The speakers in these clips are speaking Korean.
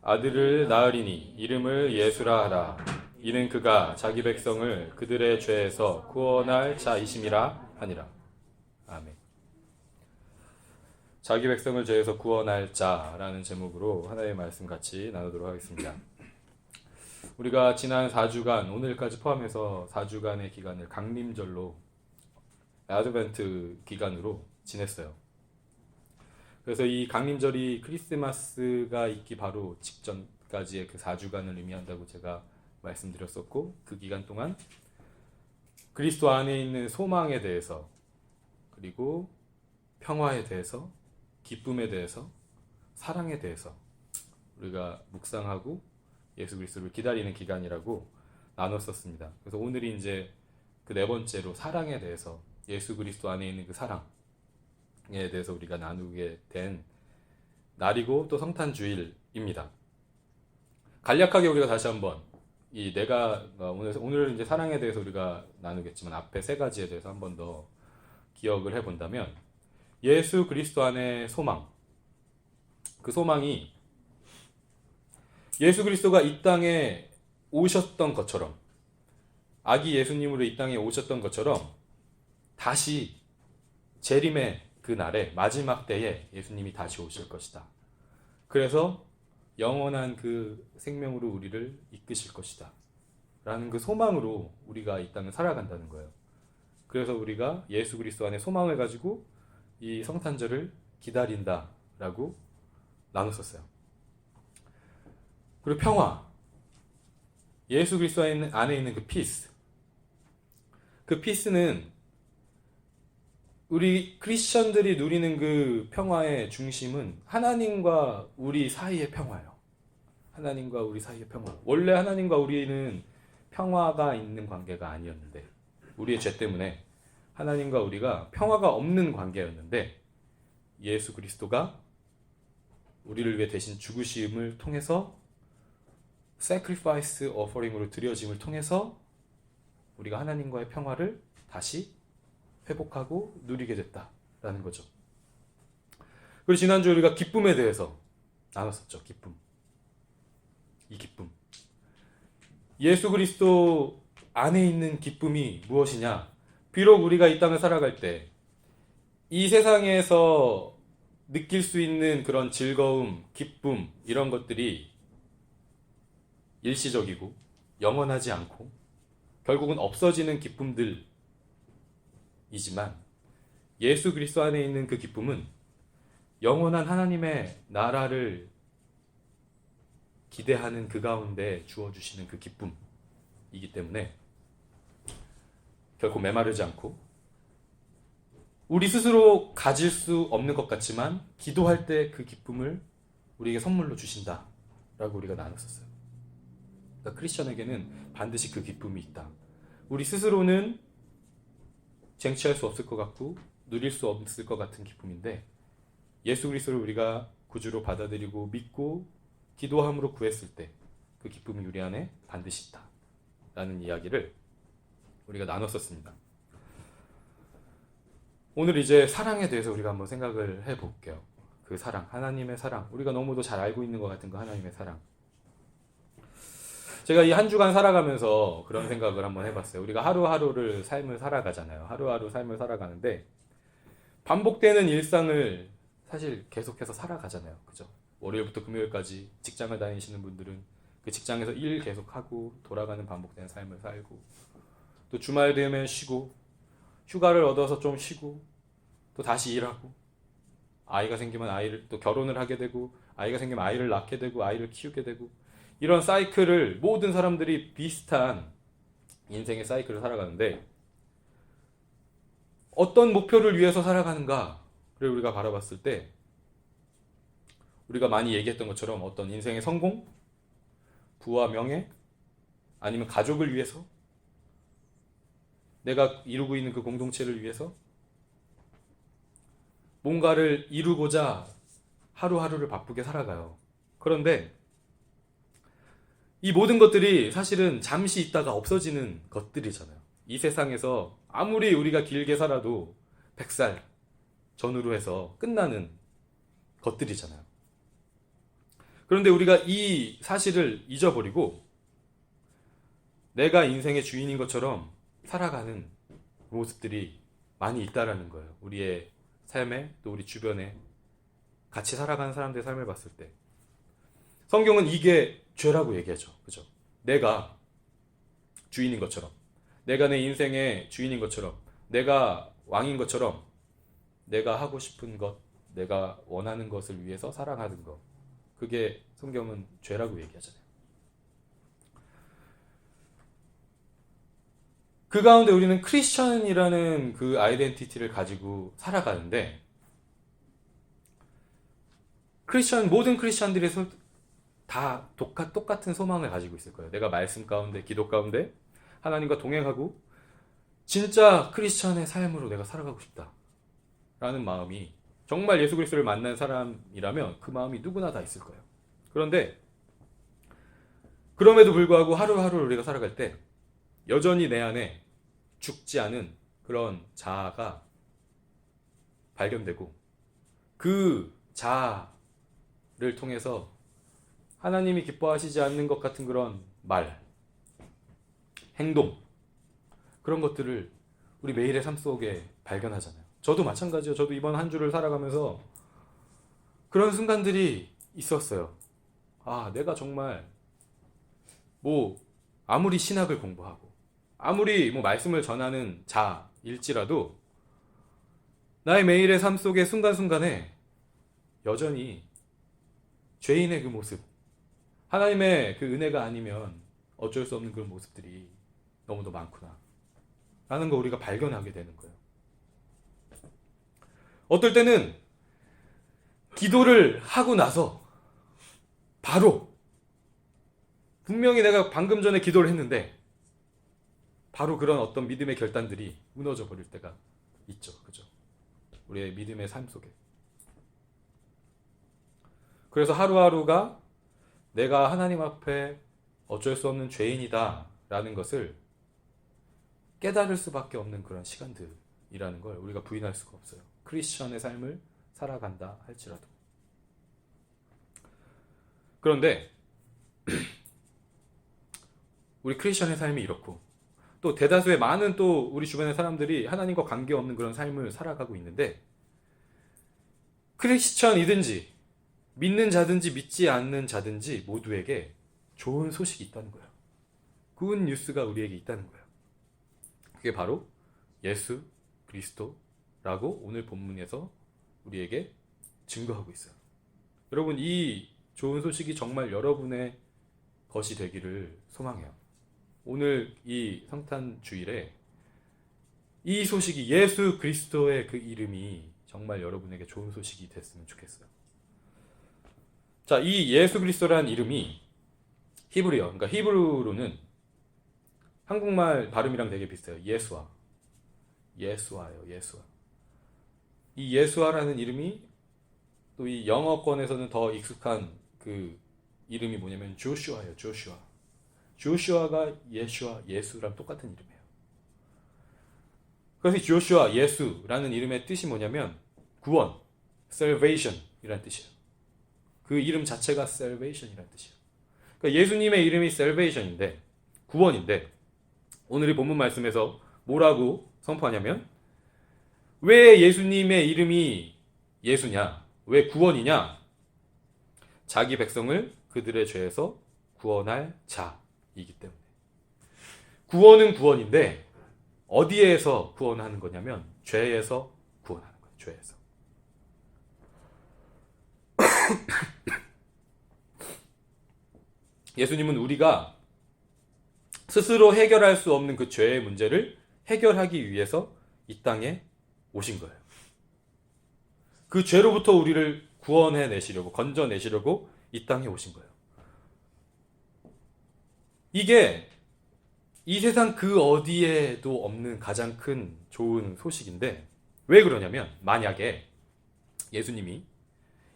아들을 낳으리니 이름을 예수라 하라. 이는 그가 자기 백성을 그들의 죄에서 구원할 자이심이라 하니라. 아멘. 자기 백성을 죄에서 구원할 자라는 제목으로 하나님의 말씀 같이 나누도록 하겠습니다. 우리가 지난 4주간, 오늘까지 포함해서 4주간의 기간을 강림절로, 아드벤트 기간으로 지냈어요. 그래서 이 강림절이 크리스마스가 있기 바로 직전까지의 그 4주간을 의미한다고 제가 말씀드렸었고, 그 기간 동안 그리스도 안에 있는 소망에 대해서, 그리고 평화에 대해서, 기쁨에 대해서, 사랑에 대해서 우리가 묵상하고 예수 그리스도를 기다리는 기간이라고 나눴었습니다. 그래서 오늘이 이제 그 네 번째로 사랑에 대해서, 예수 그리스도 안에 있는 그 사랑에 대해서 우리가 나누게 된 날이고 또 성탄주일입니다. 간략하게 우리가 다시 한번 이 오늘 이제 사랑에 대해서 우리가 나누겠지만 앞에 세 가지에 대해서 한 번 더 기억을 해본다면, 예수 그리스도 안의 소망, 그 소망이 예수 그리스도가 이 땅에 오셨던 것처럼, 아기 예수님으로 이 땅에 오셨던 것처럼 다시 재림의 그 날에, 마지막 때에 예수님이 다시 오실 것이다. 그래서 영원한 그 생명으로 우리를 이끄실 것이다 라는 그 소망으로 우리가 이 땅을 살아간다는 거예요. 그래서 우리가 예수 그리스도 안에 소망을 가지고 이 성탄절을 기다린다 라고 나눴었어요. 그리고 평화, 예수 그리스도 안에 있는 그 피스, 그 피스는 우리 크리스천들이 누리는 그 평화의 중심은 하나님과 우리 사이의 평화예요. 하나님과 우리 사이의 평화. 원래 하나님과 우리는 평화가 있는 관계가 아니었는데, 우리의 죄 때문에 하나님과 우리가 평화가 없는 관계였는데, 예수 그리스도가 우리를 위해 대신 죽으심을 통해서, sacrifice offering으로 드려짐을 통해서 우리가 하나님과의 평화를 다시 회복하고 누리게 됐다라는 거죠. 그리고 지난주 우리가 기쁨에 대해서 나눴었죠. 기쁨. 이 기쁨. 예수 그리스도 안에 있는 기쁨이 무엇이냐? 비록 우리가 이 땅을 살아갈 때 이 세상에서 느낄 수 있는 그런 즐거움, 기쁨, 이런 것들이 일시적이고 영원하지 않고 결국은 없어지는 기쁨들이지만, 예수 그리스도 안에 있는 그 기쁨은 영원한 하나님의 나라를 기대하는 그 가운데 주어주시는 그 기쁨이기 때문에 결코 메마르지 않고, 우리 스스로 가질 수 없는 것 같지만 기도할 때 그 기쁨을 우리에게 선물로 주신다라고 우리가 나눴었어요. 그러니까 크리스천에게는 반드시 그 기쁨이 있다. 우리 스스로는 쟁취할 수 없을 것 같고 누릴 수 없을 것 같은 기쁨인데, 예수 그리스도를 우리가 구주로 받아들이고 믿고 기도함으로 구했을 때 그 기쁨이 우리 안에 반드시 있다 라는 이야기를 우리가 나눴었습니다. 오늘 이제 사랑에 대해서 우리가 한번 생각을 해볼게요. 그 사랑, 하나님의 사랑, 우리가 너무도 잘 알고 있는 것 같은 그 하나님의 사랑. 제가 이 한 주간 살아가면서 그런 생각을 한번 해봤어요. 우리가 하루하루를 삶을 살아가잖아요. 하루하루 삶을 살아가는데 반복되는 일상을 사실 계속해서 살아가잖아요. 그죠? 월요일부터 금요일까지 직장을 다니시는 분들은 그 직장에서 일 계속하고 돌아가는 반복되는 삶을 살고, 또 주말 되면 쉬고, 휴가를 얻어서 좀 쉬고, 또 다시 일하고, 아이가 생기면 아이를 또 결혼을 하게 되고, 아이가 생기면 아이를 낳게 되고, 아이를 키우게 되고, 이런 사이클을 모든 사람들이 비슷한 인생의 사이클을 살아가는데, 어떤 목표를 위해서 살아가는가를 우리가 바라봤을 때, 우리가 많이 얘기했던 것처럼 어떤 인생의 성공, 부와 명예, 아니면 가족을 위해서, 내가 이루고 있는 그 공동체를 위해서 뭔가를 이루고자 하루하루를 바쁘게 살아가요. 그런데 이 모든 것들이 사실은 잠시 있다가 없어지는 것들이잖아요. 이 세상에서 아무리 우리가 길게 살아도 100살 전후로 해서 끝나는 것들이잖아요. 그런데 우리가 이 사실을 잊어버리고 내가 인생의 주인인 것처럼 살아가는 모습들이 많이 있다라는 거예요. 우리의 삶에, 또 우리 주변에 같이 살아가는 사람들의 삶을 봤을 때 성경은 이게 죄라고 얘기하죠. 그죠? 내가 주인인 것처럼, 내가 내 인생의 주인인 것처럼, 내가 왕인 것처럼, 내가 하고 싶은 것, 내가 원하는 것을 위해서 살아가는 것, 그게 성경은 죄라고 얘기하잖아요. 그 가운데 우리는 크리스천이라는 그 아이덴티티를 가지고 살아가는데, 모든 크리스천들이 다 똑같은 소망을 가지고 있을 거예요. 내가 말씀 가운데, 기도 가운데 하나님과 동행하고 진짜 크리스천의 삶으로 내가 살아가고 싶다 라는 마음이, 정말 예수 그리스도를 만난 사람이라면 그 마음이 누구나 다 있을 거예요. 그런데 그럼에도 불구하고 하루하루 우리가 살아갈 때 여전히 내 안에 죽지 않은 그런 자아가 발견되고, 그 자아를 통해서 하나님이 기뻐하시지 않는 것 같은 그런 말, 행동, 그런 것들을 우리 매일의 삶 속에 발견하잖아요. 저도 마찬가지예요. 저도 이번 한 주를 살아가면서 그런 순간들이 있었어요. 아, 내가 정말 아무리 신학을 공부하고 아무리 말씀을 전하는 자일지라도 나의 매일의 삶 속의 순간순간에 여전히 죄인의 그 모습, 하나님의 그 은혜가 아니면 어쩔 수 없는 그런 모습들이 너무도 많구나 라는 거 우리가 발견하게 되는 거예요. 어떨 때는 기도를 하고 나서 바로, 분명히 내가 방금 전에 기도를 했는데 바로 그런 어떤 믿음의 결단들이 무너져 버릴 때가 있죠. 그죠? 우리의 믿음의 삶 속에. 그래서 하루하루가 내가 하나님 앞에 어쩔 수 없는 죄인이다 라는 것을 깨달을 수밖에 없는 그런 시간들이라는 걸 우리가 부인할 수가 없어요. 크리스천의 삶을 살아간다 할지라도. 그런데 우리 크리스천의 삶이 이렇고, 또 대다수의 많은 또 우리 주변의 사람들이 하나님과 관계없는 그런 삶을 살아가고 있는데, 크리스천이든지 믿는 자든지 믿지 않는 자든지 모두에게 좋은 소식이 있다는 거예요. 굿 뉴스가 우리에게 있다는 거예요. 그게 바로 예수 그리스도라고 오늘 본문에서 우리에게 증거하고 있어요. 여러분, 이 좋은 소식이 정말 여러분의 것이 되기를 소망해요. 오늘 이 성탄 주일에 이 소식이, 예수 그리스도의 그 이름이 정말 여러분에게 좋은 소식이 됐으면 좋겠어요. 자, 이 예수 그리스도라는 이름이 히브리어, 그러니까 히브리어로는 한국말 발음이랑 되게 비슷해요. 예수아예요. 예수아. 이 예수아라는 이름이 또 이 영어권에서는 더 익숙한 그 이름이 뭐냐면 조슈아예요. 조슈아가 예수랑 똑같은 이름이에요. 그래서 조슈아, 예수라는 이름의 뜻이 뭐냐면 구원, salvation 이라는 뜻이에요. 그 이름 자체가 salvation 이라는 뜻이에요. 그러니까 예수님의 이름이 salvation인데, 구원인데, 오늘 이 본문 말씀에서 뭐라고 선포하냐면, 왜 예수님의 이름이 예수냐, 왜 구원이냐, 자기 백성을 그들의 죄에서 구원할 자이기 때문에. 구원은 구원인데 어디에서 구원하는 거냐면 죄에서 구원하는 거예요. 죄에서. 예수님은 우리가 스스로 해결할 수 없는 그 죄의 문제를 해결하기 위해서 이 땅에 오신 거예요. 그 죄로부터 우리를 구원해내시려고, 건져내시려고 이 땅에 오신 거예요. 이게 이 세상 그 어디에도 없는 가장 큰 좋은 소식인데, 왜 그러냐면, 만약에 예수님이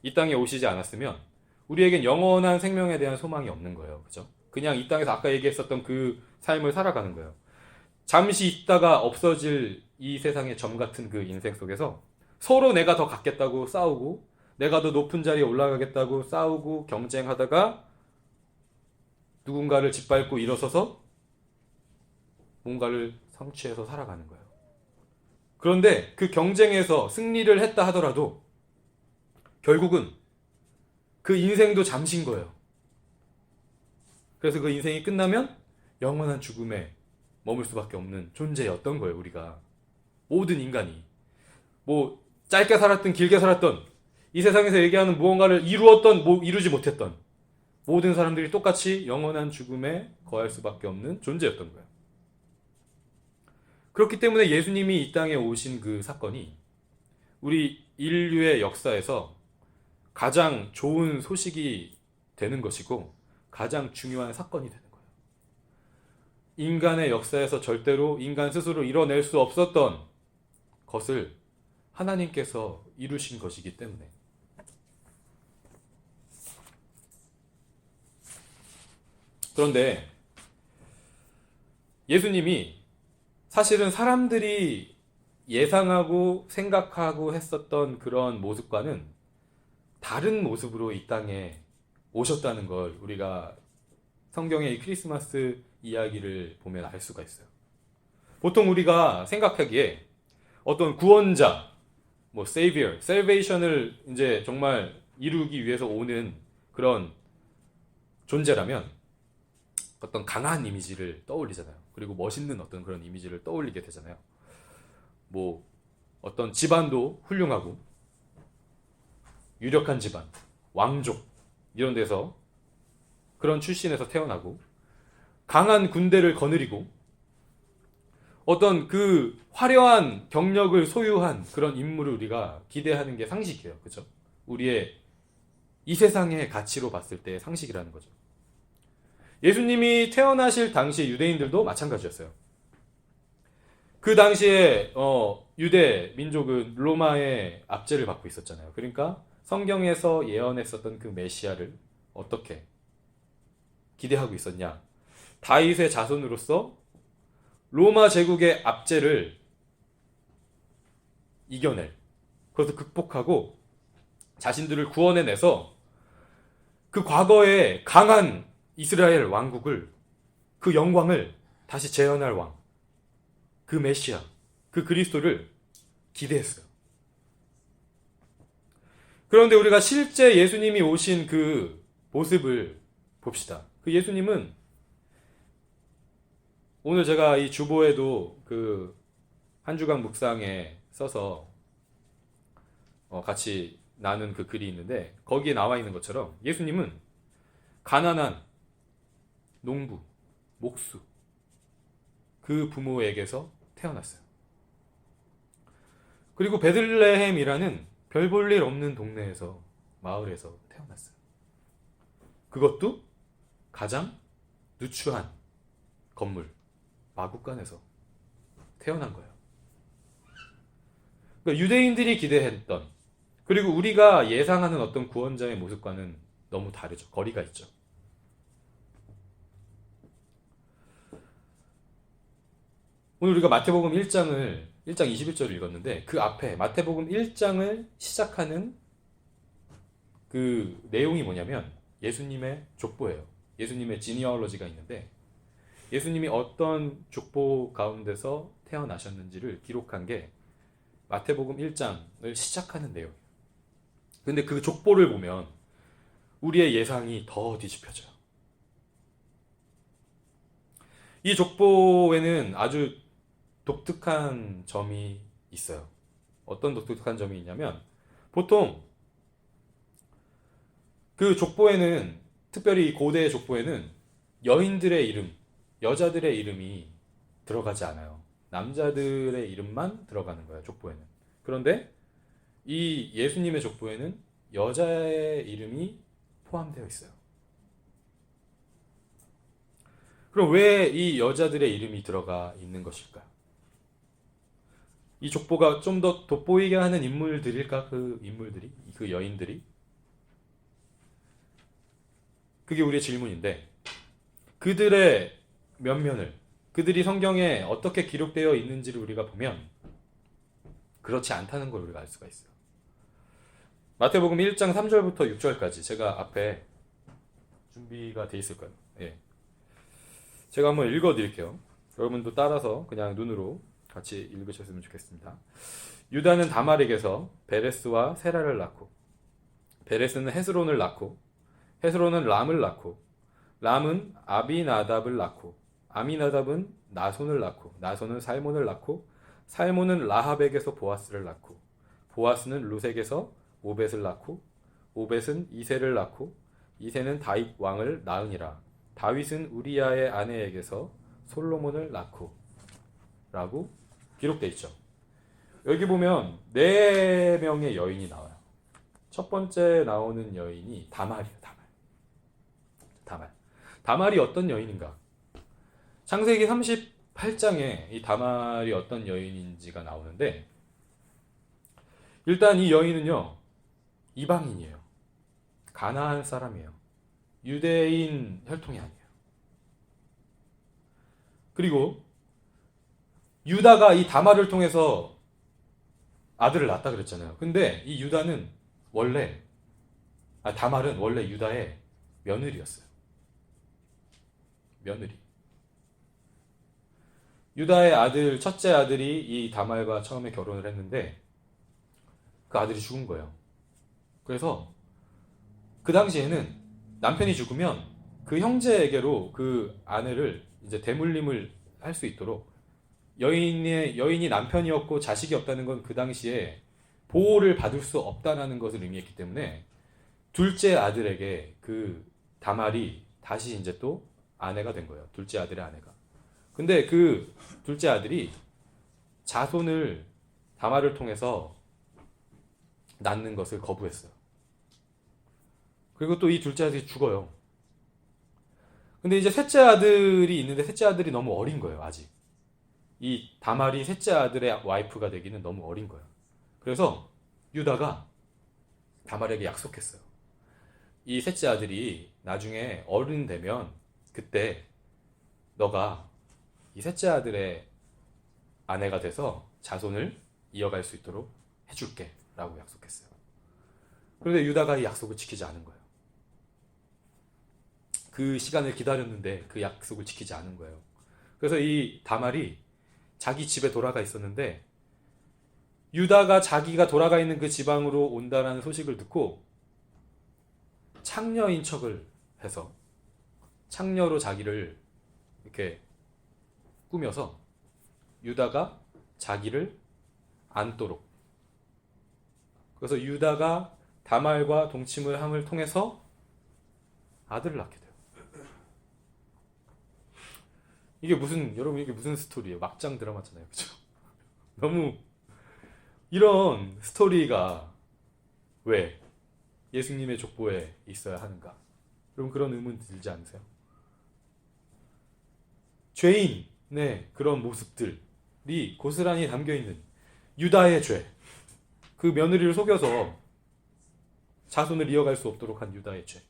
이 땅에 오시지 않았으면 우리에겐 영원한 생명에 대한 소망이 없는 거예요. 그죠? 그냥 이 땅에서 아까 얘기했었던 그 삶을 살아가는 거예요. 잠시 있다가 없어질 이 세상의 점 같은 그 인생 속에서 서로 내가 더 갖겠다고 싸우고, 내가 더 높은 자리에 올라가겠다고 싸우고 경쟁하다가 누군가를 짓밟고 일어서서 뭔가를 성취해서 살아가는 거예요. 그런데 그 경쟁에서 승리를 했다 하더라도 결국은 그 인생도 잠시인 거예요. 그래서 그 인생이 끝나면 영원한 죽음에 머물 수밖에 없는 존재였던 거예요. 우리가 모든 인간이 뭐 짧게 살았든 길게 살았던 이 세상에서 얘기하는 무언가를 이루었던 이루지 못했던 모든 사람들이 똑같이 영원한 죽음에 거할 수밖에 없는 존재였던 거예요. 그렇기 때문에 예수님이 이 땅에 오신 그 사건이 우리 인류의 역사에서 가장 좋은 소식이 되는 것이고 가장 중요한 사건이 되는 거예요. 인간의 역사에서 절대로 인간 스스로 이뤄낼 수 없었던 것을 하나님께서 이루신 것이기 때문에. 그런데 예수님이 사실은 사람들이 예상하고 생각하고 했었던 그런 모습과는 다른 모습으로 이 땅에 오셨다는 걸 우리가 성경의 이 크리스마스 이야기를 보면 알 수가 있어요. 보통 우리가 생각하기에 어떤 구원자, 뭐 savior, salvation을 이제 정말 이루기 위해서 오는 그런 존재라면 어떤 강한 이미지를 떠올리잖아요. 그리고 멋있는 어떤 그런 이미지를 떠올리게 되잖아요. 뭐 어떤 집안도 훌륭하고 유력한 집안, 왕족 이런 데서 그런 출신에서 태어나고 강한 군대를 거느리고 어떤 그 화려한 경력을 소유한 그런 인물을 우리가 기대하는 게 상식이에요. 그죠? 우리의 이 세상의 가치로 봤을 때의 상식이라는 거죠. 예수님이 태어나실 당시 유대인들도 마찬가지였어요. 그 당시에 유대 민족은 로마의 압제를 받고 있었잖아요. 그러니까 성경에서 예언했었던 그 메시아를 어떻게 기대하고 있었냐? 다윗의 자손으로서 로마 제국의 압제를 이겨낼, 그것을 극복하고 자신들을 구원해내서 그 과거의 강한 이스라엘 왕국을, 그 영광을 다시 재현할 왕, 그 메시아, 그 그리스도를 기대했어요. 그런데 우리가 실제 예수님이 오신 그 모습을 봅시다. 그 예수님은 오늘 제가 이 주보에도 그 한 주간 묵상에 써서 같이 나눈 그 글이 있는데 거기에 나와 있는 것처럼 예수님은 가난한 농부, 목수 그 부모에게서 태어났어요. 그리고 베들레헴이라는 별 볼 일 없는 동네에서, 마을에서 태어났어요. 그것도 가장 누추한 건물, 마구간에서 태어난 거예요. 그러니까 유대인들이 기대했던, 그리고 우리가 예상하는 어떤 구원자의 모습과는 너무 다르죠. 거리가 있죠. 오늘 우리가 마태복음 1장 21절을 읽었는데 그 앞에 마태복음 1장을 시작하는 그 내용이 뭐냐면 예수님의 족보예요. 예수님의 지니얼러지가 있는데 예수님이 어떤 족보 가운데서 태어나셨는지를 기록한 게 마태복음 1장을 시작하는 내용이에요. 근데 그 족보를 보면 우리의 예상이 더 뒤집혀져요. 이 족보에는 아주 독특한 점이 있어요. 어떤 독특한 점이 있냐면 보통 그 족보에는, 특별히 고대의 족보에는 여인들의 이름, 여자들의 이름이 들어가지 않아요. 남자들의 이름만 들어가는 거예요, 족보에는. 그런데 이 예수님의 족보에는 여자의 이름이 포함되어 있어요. 그럼 왜 이 여자들의 이름이 들어가 있는 것일까? 이 족보가 좀 더 돋보이게 하는 인물들일까? 그 인물들이, 그 여인들이? 그게 우리의 질문인데 그들의 면면을, 그들이 성경에 어떻게 기록되어 있는지를 우리가 보면 그렇지 않다는 걸 우리가 알 수가 있어요. 마태복음 1장 3절부터 6절까지 제가 앞에 준비가 돼 있을 거예요. 예. 제가 한번 읽어 드릴게요. 여러분도 따라서 그냥 눈으로 같이 읽으셨으면 좋겠습니다. 유다는 다말에게서 베레스와 세라를 낳고, 베레스는 헤스론을 낳고, 헤스론은 람을 낳고, 람은 아비나답을 낳고, 아미나답은 나손을 낳고, 나손은 살몬을 낳고, 살몬은 라합에게서 보아스를 낳고, 보아스는 룻에게서 오벳을 낳고, 오벳은 이새를 낳고, 이새는 다윗 왕을 낳으니라. 다윗은 우리야의 아내에게서 솔로몬을 낳고, 라고 기록되어 있죠. 여기 보면 4명의 여인이 나와요. 첫 번째 나오는 여인이 다말이에요. 다말이 어떤 여인인가? 창세기 38장에 이 다말이 어떤 여인인지가 나오는데, 일단 이 여인은요, 이방인이에요. 가나안 사람이에요. 유대인 혈통이 아니에요. 그리고 유다가 이 다말을 통해서 아들을 낳았다 그랬잖아요. 근데 이 다말은 원래 유다의 며느리였어요. 며느리. 유다의 첫째 아들이 이 다말과 처음에 결혼을 했는데 그 아들이 죽은 거예요. 그래서 그 당시에는 남편이 죽으면 그 형제에게로 그 아내를 이제 대물림을 할 수 있도록, 여인이 남편이었고 자식이 없다는 건 그 당시에 보호를 받을 수 없다는 것을 의미했기 때문에 둘째 아들에게 그 다말이 다시 이제 또 아내가 된 거예요. 둘째 아들의 아내가. 근데 그 둘째 아들이 자손을 다말을 통해서 낳는 것을 거부했어요. 그리고 또 이 둘째 아들이 죽어요. 근데 이제 셋째 아들이 있는데 셋째 아들이 너무 어린 거예요. 아직. 이 다말이 셋째 아들의 와이프가 되기는 너무 어린 거예요. 그래서 유다가 다말에게 약속했어요. 이 셋째 아들이 나중에 어른 되면 그때 너가 이 셋째 아들의 아내가 돼서 자손을 이어갈 수 있도록 해줄게 라고 약속했어요. 그런데 유다가 이 약속을 지키지 않은 거예요. 그 시간을 기다렸는데 그 약속을 지키지 않은 거예요. 그래서 이 다말이 자기 집에 돌아가 있었는데, 유다가 자기가 돌아가 있는 그 지방으로 온다라는 소식을 듣고 창녀인 척을 해서 창녀로 자기를 이렇게 꾸며서 유다가 자기를 안도록, 그래서 유다가 다말과 동침을 함을 통해서 아들을 낳게 돼요. 여러분 이게 무슨 스토리예요? 막장 드라마잖아요. 그죠? 너무 이런 스토리가 왜 예수님의 족보에 있어야 하는가? 여러분 그런 의문 들지 않으세요? 죄인의 그런 모습들이 고스란히 담겨있는 유다의 죄, 그 며느리를 속여서 자손을 이어갈 수 없도록 한 유다의 죄,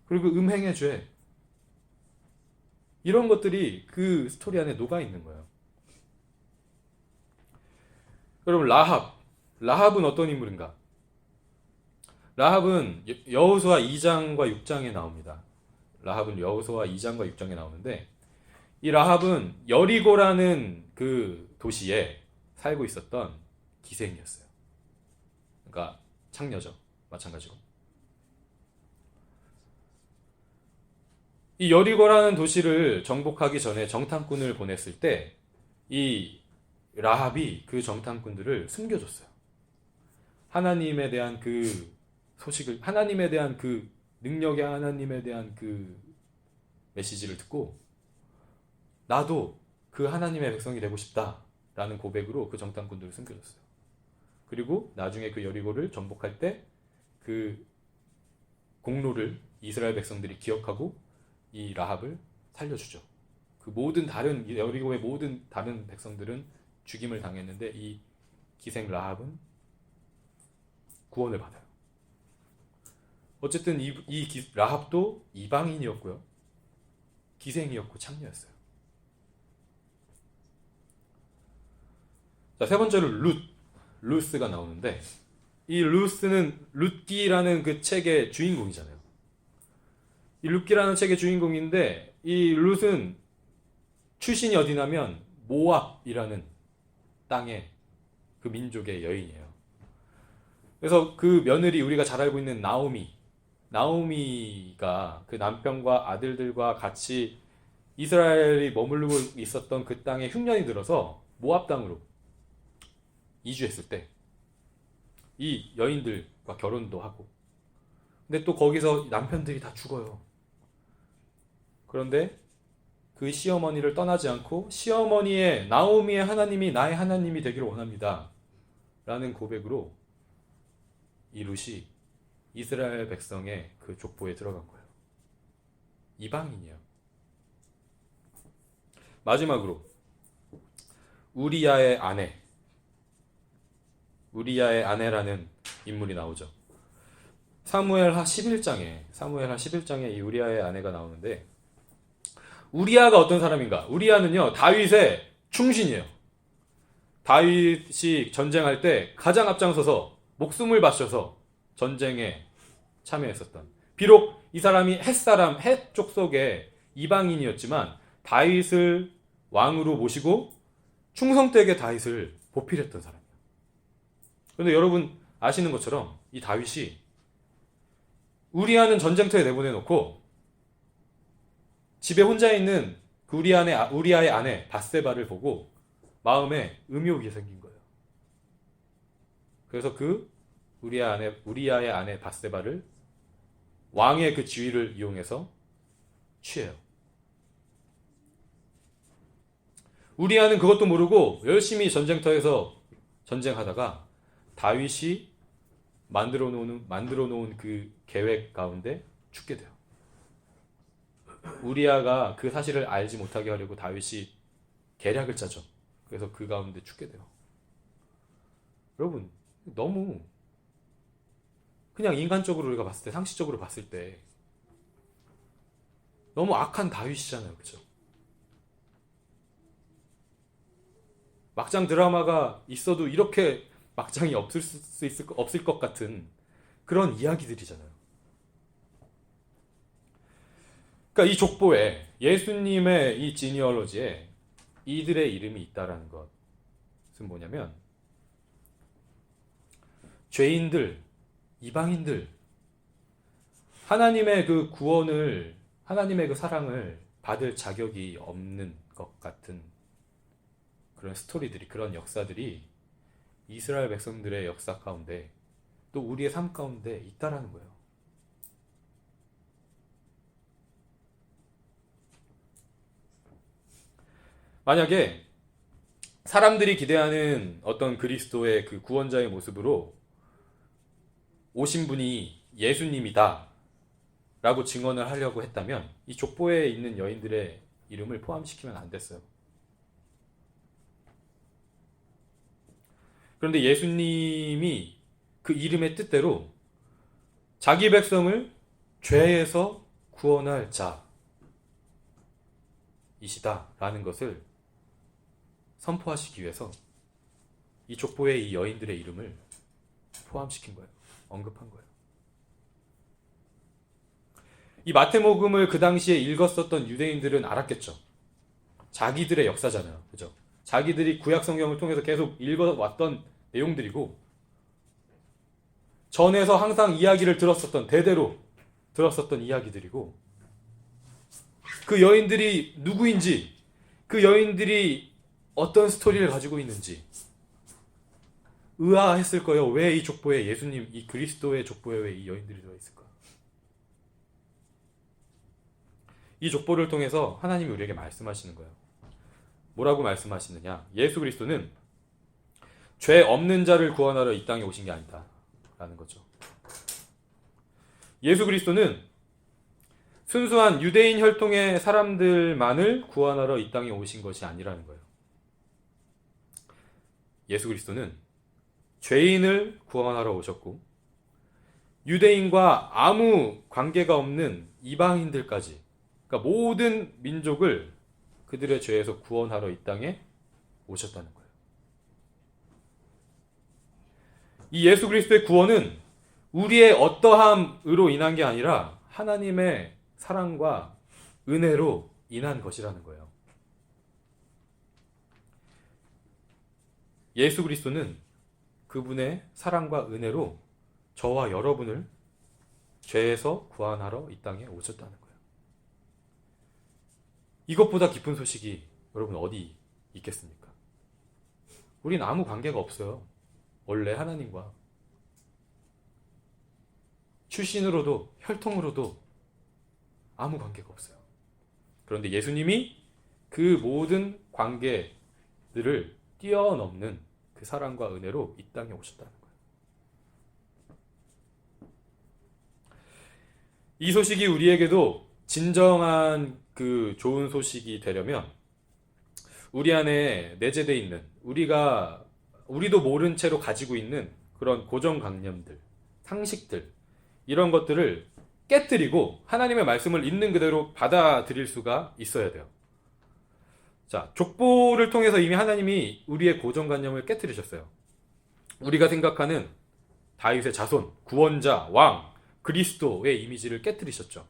그리고 음행의 죄, 이런 것들이 그 스토리 안에 녹아있는 거예요. 여러분 라합은 어떤 인물인가? 라합은 여호수아 2장과 6장에 나옵니다. 라합은 여호수아 2장과 6장에 나오는데, 이 라합은 여리고라는 그 도시에 살고 있었던 기생이었어요. 그러니까 창녀죠. 마찬가지로. 이 여리고라는 도시를 정복하기 전에 정탐꾼을 보냈을 때 이 라합이 그 정탐꾼들을 숨겨줬어요. 하나님에 대한 그 소식을, 하나님에 대한 그 능력의 하나님에 대한 그 메시지를 듣고 나도 그 하나님의 백성이 되고 싶다라는 고백으로 그 정탐꾼들을 숨겨줬어요. 그리고 나중에 그 여리고를 정복할 때 그 공로를 이스라엘 백성들이 기억하고 이 라합을 살려주죠. 그 모든 다른 여리고의 모든 다른 백성들은 죽임을 당했는데 이 기생 라합은 구원을 받아요. 어쨌든 라합도 이방인이었고요, 기생이었고 창녀였어요. 자, 세 번째로 루스가 나오는데, 이 루스는 룻기라는 그 책의 주인공이잖아요. 이 룻기라는 책의 주인공인데 이 룻은 출신이 어디냐면 모압이라는 땅의 그 민족의 여인이에요. 그래서 그 며느리 우리가 잘 알고 있는 나오미가 그 남편과 아들들과 같이 이스라엘이 머무르고 있었던 그 땅에 흉년이 들어서 모압 땅으로 이주했을 때 이 여인들과 결혼도 하고 근데 또 거기서 남편들이 다 죽어요. 그런데 그 시어머니를 떠나지 않고 시어머니의 나오미의 하나님이 나의 하나님이 되기를 원합니다 라는 고백으로 이 룻이 이스라엘 백성의 그 족보에 들어간 거예요. 이방인이에요. 마지막으로 우리야의 아내라는 인물이 나오죠. 사무엘하 11장에 이 우리야의 아내가 나오는데 우리야가 어떤 사람인가? 우리야는요 다윗의 충신이에요. 다윗이 전쟁할 때 가장 앞장서서 목숨을 바쳐서 전쟁에 참여했었던, 비록 이 사람이 헷 족속의 이방인이었지만 다윗을 왕으로 모시고 충성되게 다윗을 보필했던 사람이에요. 그런데 여러분 아시는 것처럼 이 다윗이 우리야는 전쟁터에 내보내놓고 집에 혼자 있는 그 우리야의 아내 밧세바를 보고 마음에 음욕이 생긴 거예요. 그래서 그 우리야의 아내 밧세바를 왕의 그 지위를 이용해서 취해요. 우리야는 그것도 모르고 열심히 전쟁터에서 전쟁하다가 다윗이 만들어 놓은 그 계획 가운데 죽게 돼요. 우리야가 그 사실을 알지 못하게 하려고 다윗이 계략을 짜죠. 그래서 그 가운데 죽게 돼요. 여러분, 너무 그냥 인간적으로 우리가 봤을 때, 상식적으로 봤을 때 너무 악한 다윗이잖아요. 그죠? 막장 드라마가 있어도 이렇게 막장이 없을 것 같은 그런 이야기들이잖아요. 그러니까 이 족보에 예수님의 이 지니얼로지에 이들의 이름이 있다라는 것은 뭐냐면 죄인들, 이방인들, 하나님의 그 구원을, 하나님의 그 사랑을 받을 자격이 없는 것 같은 그런 스토리들이, 그런 역사들이 이스라엘 백성들의 역사 가운데 또 우리의 삶 가운데 있다라는 거예요. 만약에 사람들이 기대하는 어떤 그리스도의 그 구원자의 모습으로 오신 분이 예수님이다 라고 증언을 하려고 했다면 이 족보에 있는 여인들의 이름을 포함시키면 안 됐어요. 그런데 예수님이 그 이름의 뜻대로 자기 백성을 죄에서 구원할 자이시다라는 것을 선포하시기 위해서 이 족보에 이 여인들의 이름을 포함시킨 거예요. 언급한 거예요. 이 마태복음을 그 당시에 읽었었던 유대인들은 알았겠죠. 자기들의 역사잖아요. 그죠? 자기들이 구약 성경을 통해서 계속 읽어왔던 내용들이고 전에서 항상 이야기를 대대로 들었었던 이야기들이고 그 여인들이 누구인지, 그 여인들이 어떤 스토리를 가지고 있는지 의아했을 거예요. 왜 이 족보에 예수님, 이 그리스도의 족보에 왜 이 여인들이 들어있을까? 이 족보를 통해서 하나님이 우리에게 말씀하시는 거예요. 뭐라고 말씀하시느냐? 예수 그리스도는 죄 없는 자를 구원하러 이 땅에 오신 게 아니다 라는 거죠. 예수 그리스도는 순수한 유대인 혈통의 사람들만을 구원하러 이 땅에 오신 것이 아니라는 거예요. 예수 그리스도는 죄인을 구원하러 오셨고 유대인과 아무 관계가 없는 이방인들까지, 그러니까 모든 민족을 그들의 죄에서 구원하러 이 땅에 오셨다는 거예요. 이 예수 그리스도의 구원은 우리의 어떠함으로 인한 게 아니라 하나님의 사랑과 은혜로 인한 것이라는 거예요. 예수 그리스도는 그분의 사랑과 은혜로 저와 여러분을 죄에서 구원하러 이 땅에 오셨다는 거예요. 이것보다 기쁜 소식이 여러분 어디 있겠습니까? 우린 아무 관계가 없어요. 원래 하나님과. 출신으로도 혈통으로도 아무 관계가 없어요. 그런데 예수님이 그 모든 관계들을 뛰어넘는 그 사랑과 은혜로 이 땅에 오셨다는 거예요. 이 소식이 우리에게도 진정한 그 좋은 소식이 되려면 우리 안에 내재되어 있는 우리도 모른 채로 가지고 있는 그런 고정관념들, 상식들 이런 것들을 깨뜨리고 하나님의 말씀을 있는 그대로 받아들일 수가 있어야 돼요. 자, 족보를 통해서 이미 하나님이 우리의 고정관념을 깨뜨리셨어요. 우리가 생각하는 다윗의 자손, 구원자, 왕, 그리스도의 이미지를 깨뜨리셨죠.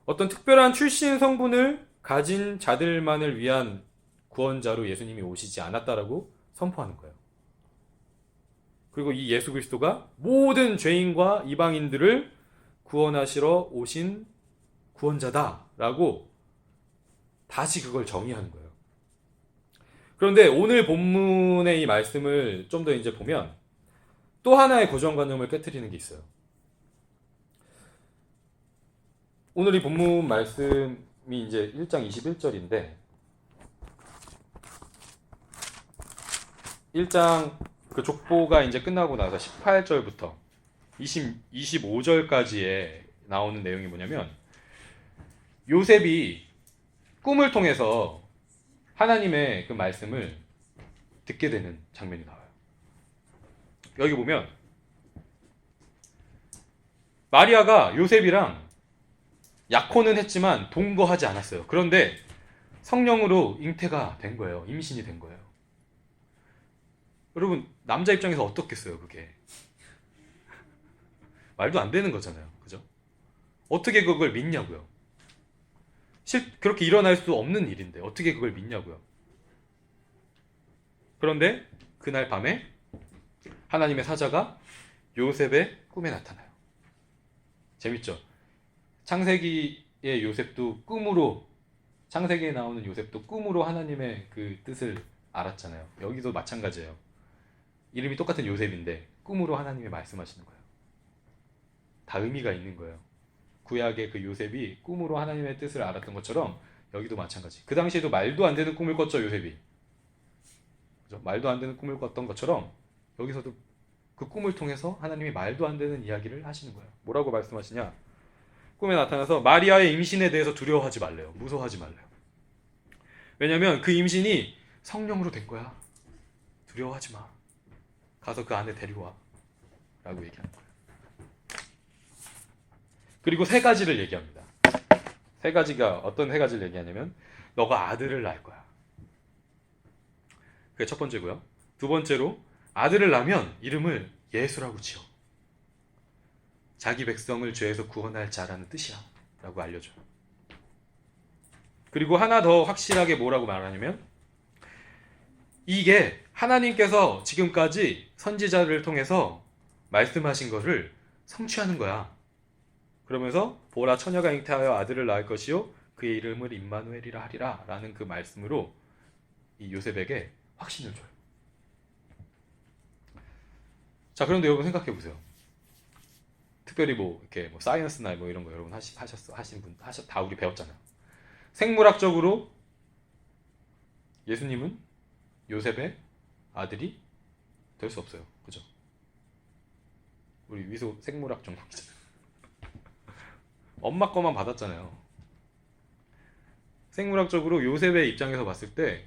어떤 특별한 출신 성분을 가진 자들만을 위한 구원자로 예수님이 오시지 않았다라고 선포하는 거예요. 그리고 이 예수 그리스도가 모든 죄인과 이방인들을 구원하시러 오신 구원자다라고 다시 그걸 정의하는 거예요. 그런데 오늘 본문의 이 말씀을 좀 더 이제 보면 또 하나의 고정관념을 깨뜨리는 게 있어요. 오늘 이 본문 말씀이 이제 1장 21절인데 1장 그 족보가 이제 끝나고 나서 18절부터 25절까지에 나오는 내용이 뭐냐면 요셉이 꿈을 통해서 하나님의 그 말씀을 듣게 되는 장면이 나와요. 여기 보면 마리아가 요셉이랑 약혼은 했지만 동거하지 않았어요. 그런데 성령으로 잉태가 된 거예요. 임신이 된 거예요. 여러분 남자 입장에서 어떻겠어요 그게. 말도 안 되는 거잖아요. 그죠? 어떻게 그걸 믿냐고요. 그렇게 일어날 수 없는 일인데 어떻게 그걸 믿냐고요. 그런데 그날 밤에 하나님의 사자가 요셉의 꿈에 나타나요. 재밌죠? 창세기의 요셉도 꿈으로, 창세기에 나오는 요셉도 꿈으로 하나님의 그 뜻을 알았잖아요. 여기도 마찬가지예요. 이름이 똑같은 요셉인데 꿈으로 하나님이 말씀하시는 거예요. 다 의미가 있는 거예요. 구약의 그 요셉이 꿈으로 하나님의 뜻을 알았던 것처럼 여기도 마찬가지. 그 당시에도 말도 안 되는 꿈을 꿨죠, 요셉이. 그죠? 말도 안 되는 꿈을 꿨던 것처럼 여기서도 그 꿈을 통해서 하나님이 말도 안 되는 이야기를 하시는 거예요. 뭐라고 말씀하시냐? 꿈에 나타나서 마리아의 임신에 대해서 두려워하지 말래요. 무서워하지 말래요. 왜냐하면 그 임신이 성령으로 된 거야. 두려워하지 마. 가서 그 안에 데리고 와. 라고 얘기하는 거예요. 그리고 세 가지를 얘기합니다. 세 가지가 어떤 세 가지를 얘기하냐면 너가 아들을 낳을 거야. 그게 첫 번째고요. 두 번째로 아들을 낳으면 이름을 예수라고 지어. 자기 백성을 죄에서 구원할 자라는 뜻이야 라고 알려줘요. 그리고 하나 더 확실하게 뭐라고 말하냐면 이게 하나님께서 지금까지 선지자를 통해서 말씀하신 것을 성취하는 거야. 그러면서 보라 처녀가 잉태하여 아들을 낳을 것이요 그의 이름을 임마누엘이라 하리라 라는 그 말씀으로 이 요셉에게 확신을 줘요. 자, 그런데 여러분 생각해 보세요. 특별히 뭐 이렇게 뭐 사이언스나 뭐 이런 거 여러분 다 우리 배웠잖아요. 생물학적으로 예수님은 요셉의 아들이 될 수 없어요. 그죠? 우리 위소 생물학 전공이잖아요. 엄마 거만 받았잖아요. 생물학적으로 요셉의 입장에서 봤을 때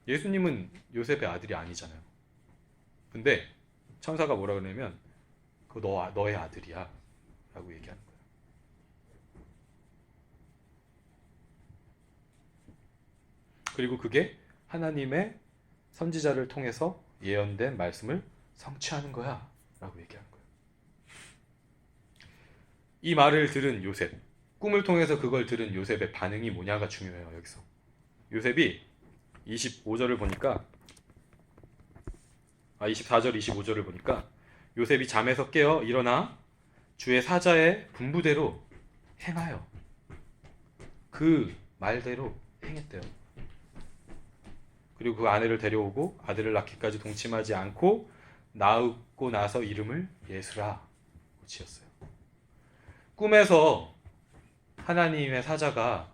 예수님은 요셉의 아들이 아니잖아요. 근데 천사가 뭐라 그러냐면 그거 너의 아들이야 라고 얘기하는 거예요. 그리고 그게 하나님의 선지자를 통해서 예언된 말씀을 성취하는 거야 라고 얘기하는 거예요. 이 말을 들은 요셉, 꿈을 통해서 그걸 들은 요셉의 반응이 뭐냐가 중요해요. 여기서 요셉이 25절을 보니까 24절 25절을 보니까 요셉이 잠에서 깨어 일어나 주의 사자의 분부대로 행하여 그 말대로 행했대요. 그리고 그 아내를 데려오고 아들을 낳기까지 동침하지 않고 낳고 나서 이름을 예수라 지었어요. 꿈에서 하나님의 사자가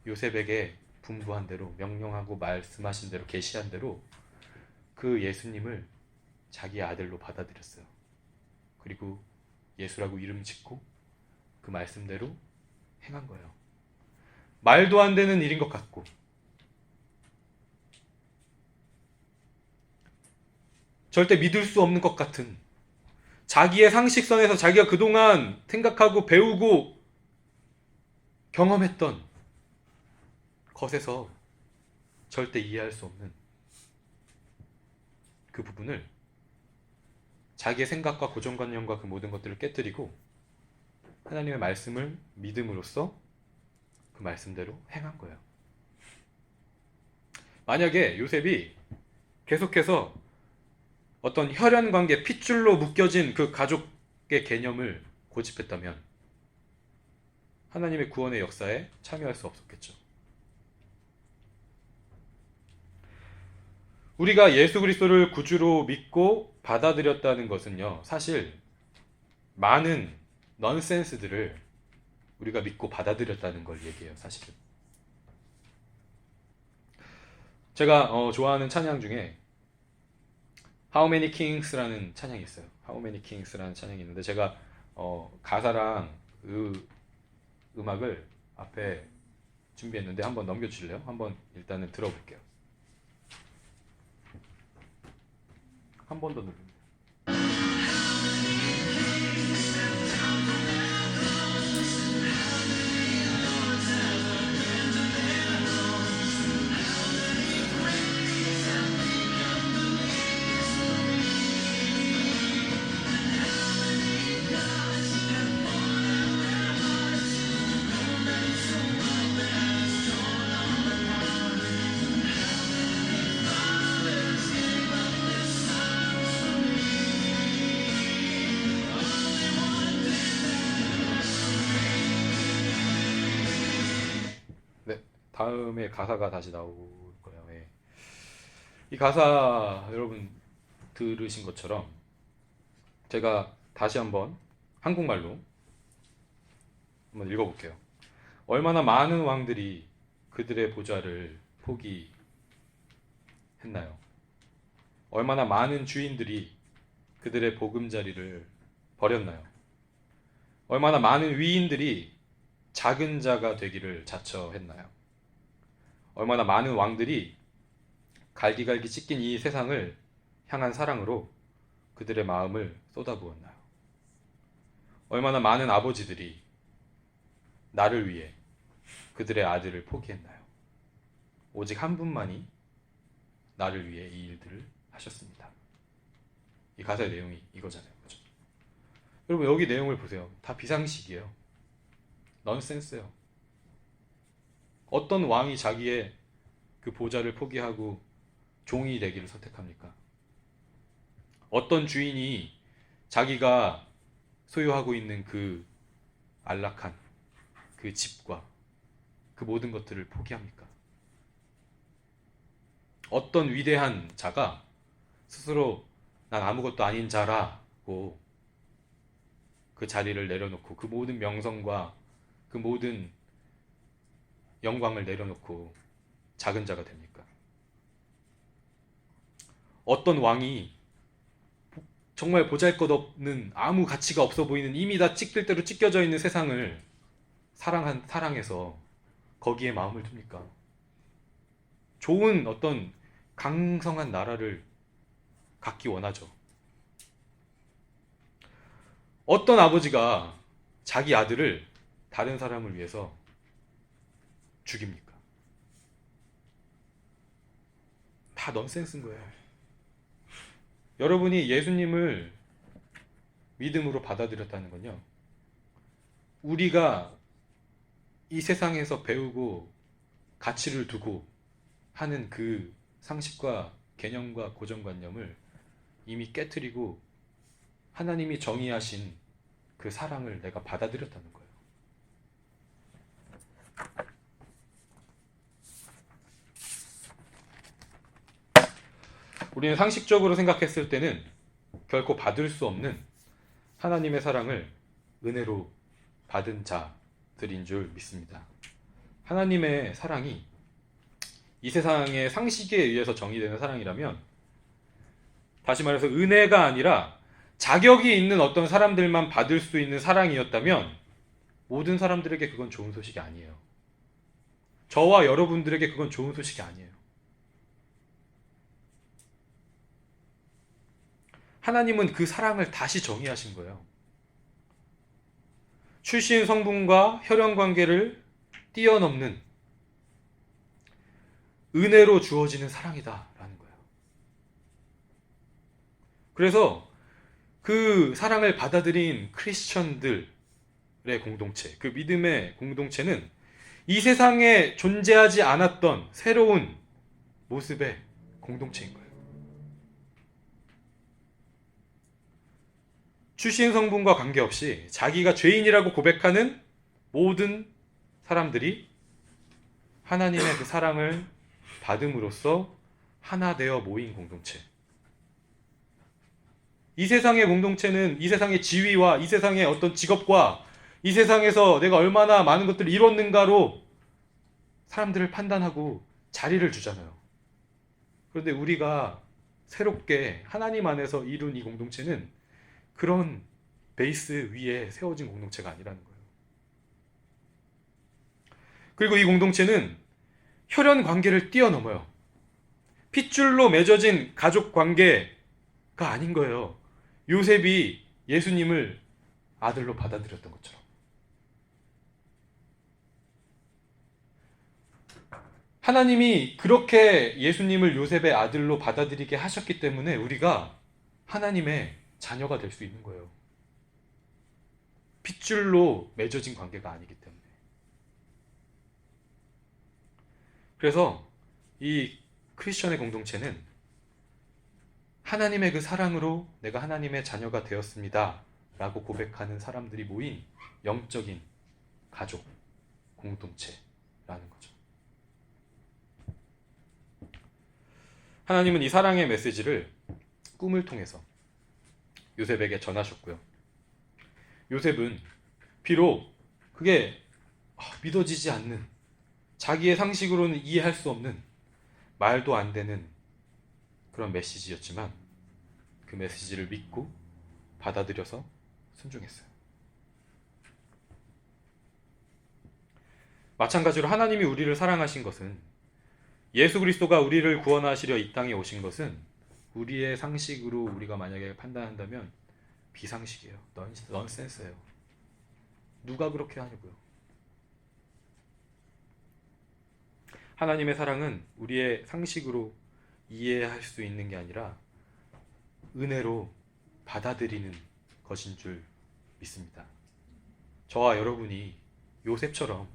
요셉에게 분부한 대로, 명령하고 말씀하신 대로, 계시한 대로 그 예수님을 자기의 아들로 받아들였어요. 그리고 예수라고 이름 짓고 그 말씀대로 행한 거예요. 말도 안 되는 일인 것 같고, 절대 믿을 수 없는 것 같은, 자기의 상식선에서 자기가 그동안 생각하고 배우고 경험했던 것에서 절대 이해할 수 없는 그 부분을, 자기의 생각과 고정관념과 그 모든 것들을 깨뜨리고 하나님의 말씀을 믿음으로써 그 말씀대로 행한 거예요. 만약에 요셉이 계속해서 어떤 혈연관계, 핏줄로 묶여진 그 가족의 개념을 고집했다면 하나님의 구원의 역사에 참여할 수 없었겠죠. 우리가 예수 그리스도를 구주로 믿고 받아들였다는 것은요, 사실 많은 넌센스들을 우리가 믿고 받아들였다는 걸 얘기해요. 사실은 제가 좋아하는 찬양 중에 How Many Kings라는 찬양이 있어요. How Many Kings라는 찬양이 있는데, 제가 가사랑 음악을 앞에 준비했는데 한번 넘겨주실래요? 한번 일단은 들어볼게요. 한 번 더 누릅니다. 다음에 가사가 다시 나올 거예요. 예. 이 가사 여러분 들으신 것처럼 제가 다시 한번 한국말로 한번 읽어볼게요. 얼마나 많은 왕들이 그들의 보좌를 포기했나요? 얼마나 많은 주인들이 그들의 보금자리를 버렸나요? 얼마나 많은 위인들이 작은 자가 되기를 자처했나요? 얼마나 많은 왕들이 갈기갈기 찢긴 이 세상을 향한 사랑으로 그들의 마음을 쏟아부었나요? 얼마나 많은 아버지들이 나를 위해 그들의 아들을 포기했나요? 오직 한 분만이 나를 위해 이 일들을 하셨습니다. 이 가사의 내용이 이거잖아요. 그렇죠? 여러분 여기 내용을 보세요. 다 비상식이에요. 넌센스예요. 어떤 왕이 자기의 그 보좌를 포기하고 종이 되기를 선택합니까? 어떤 주인이 자기가 소유하고 있는 그 안락한 그 집과 그 모든 것들을 포기합니까? 어떤 위대한 자가 스스로 난 아무것도 아닌 자라고 그 자리를 내려놓고 그 모든 명성과 그 모든 영광을 내려놓고 작은 자가 됩니까? 어떤 왕이 정말 보잘것없는 아무 가치가 없어 보이는 이미 다 찢길 대로 찢겨져 있는 세상을 사랑해서 거기에 마음을 둡니까? 좋은 어떤 강성한 나라를 갖기 원하죠. 어떤 아버지가 자기 아들을 다른 사람을 위해서 죽입니까? 다 넌센스인 거예요. 여러분이 예수님을 믿음으로 받아들였다는 건요, 우리가 이 세상에서 배우고 가치를 두고 하는 그 상식과 개념과 고정관념을 이미 깨트리고 하나님이 정의하신 그 사랑을 내가 받아들였다는 거예요. 우리는 상식적으로 생각했을 때는 결코 받을 수 없는 하나님의 사랑을 은혜로 받은 자들인 줄 믿습니다. 하나님의 사랑이 이 세상의 상식에 의해서 정의되는 사랑이라면, 다시 말해서 은혜가 아니라 자격이 있는 어떤 사람들만 받을 수 있는 사랑이었다면 모든 사람들에게 그건 좋은 소식이 아니에요. 저와 여러분들에게 그건 좋은 소식이 아니에요. 하나님은 그 사랑을 다시 정의하신 거예요. 출신 성분과 혈연 관계를 뛰어넘는 은혜로 주어지는 사랑이다라는 거예요. 그래서 그 사랑을 받아들인 크리스천들의 공동체, 그 믿음의 공동체는 이 세상에 존재하지 않았던 새로운 모습의 공동체인 거예요. 출신 성분과 관계없이 자기가 죄인이라고 고백하는 모든 사람들이 하나님의 그 사랑을 받음으로써 하나 되어 모인 공동체. 이 세상의 공동체는 이 세상의 지위와 이 세상의 어떤 직업과 이 세상에서 내가 얼마나 많은 것들을 이뤘는가로 사람들을 판단하고 자리를 주잖아요. 그런데 우리가 새롭게 하나님 안에서 이룬 이 공동체는 그런 베이스 위에 세워진 공동체가 아니라는 거예요. 그리고 이 공동체는 혈연 관계를 뛰어넘어요. 핏줄로 맺어진 가족 관계가 아닌 거예요. 요셉이 예수님을 아들로 받아들였던 것처럼. 하나님이 그렇게 예수님을 요셉의 아들로 받아들이게 하셨기 때문에 우리가 하나님의 자녀가 될 수 있는 거예요. 핏줄로 맺어진 관계가 아니기 때문에. 그래서 이 크리스천의 공동체는 하나님의 그 사랑으로 내가 하나님의 자녀가 되었습니다 라고 고백하는 사람들이 모인 영적인 가족, 공동체라는 거죠. 하나님은 이 사랑의 메시지를 꿈을 통해서 요셉에게 전하셨고요. 요셉은 비록 그게 믿어지지 않는, 자기의 상식으로는 이해할 수 없는, 말도 안 되는 그런 메시지였지만 그 메시지를 믿고 받아들여서 순종했어요. 마찬가지로 하나님이 우리를 사랑하신 것은, 예수 그리스도가 우리를 구원하시려 이 땅에 오신 것은 우리의 상식으로 우리가 만약에 판단한다면 비상식이에요. 넌센스예요. 누가 그렇게 하냐고요. 하나님의 사랑은 우리의 상식으로 이해할 수 있는 게 아니라 은혜로 받아들이는 것인 줄 믿습니다. 저와 여러분이 요셉처럼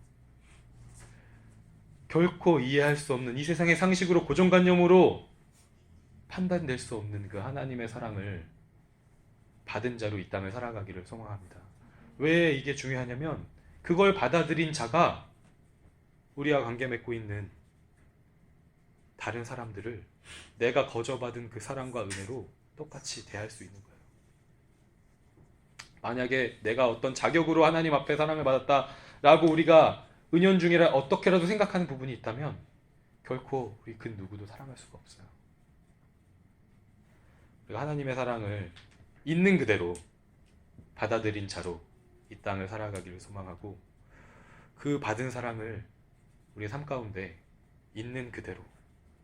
결코 이해할 수 없는 이 세상의 상식으로 고정관념으로 판단될 수 없는 그 하나님의 사랑을 받은 자로 이 땅을 살아가기를 소망합니다. 왜 이게 중요하냐면 그걸 받아들인 자가 우리와 관계 맺고 있는 다른 사람들을 내가 거저받은 그 사랑과 은혜로 똑같이 대할 수 있는 거예요. 만약에 내가 어떤 자격으로 하나님 앞에 사랑을 받았다라고 우리가 은연중이라 어떻게라도 생각하는 부분이 있다면 결코 우리 그 누구도 사랑할 수가 없어요. 하나님의 사랑을 있는 그대로 받아들인 자로 이 땅을 살아가기를 소망하고, 그 받은 사랑을 우리의 삶 가운데 있는 그대로,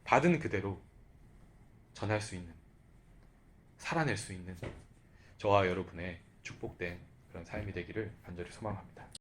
받은 그대로 전할 수 있는, 살아낼 수 있는 저와 여러분의 축복된 그런 삶이 되기를 간절히 소망합니다.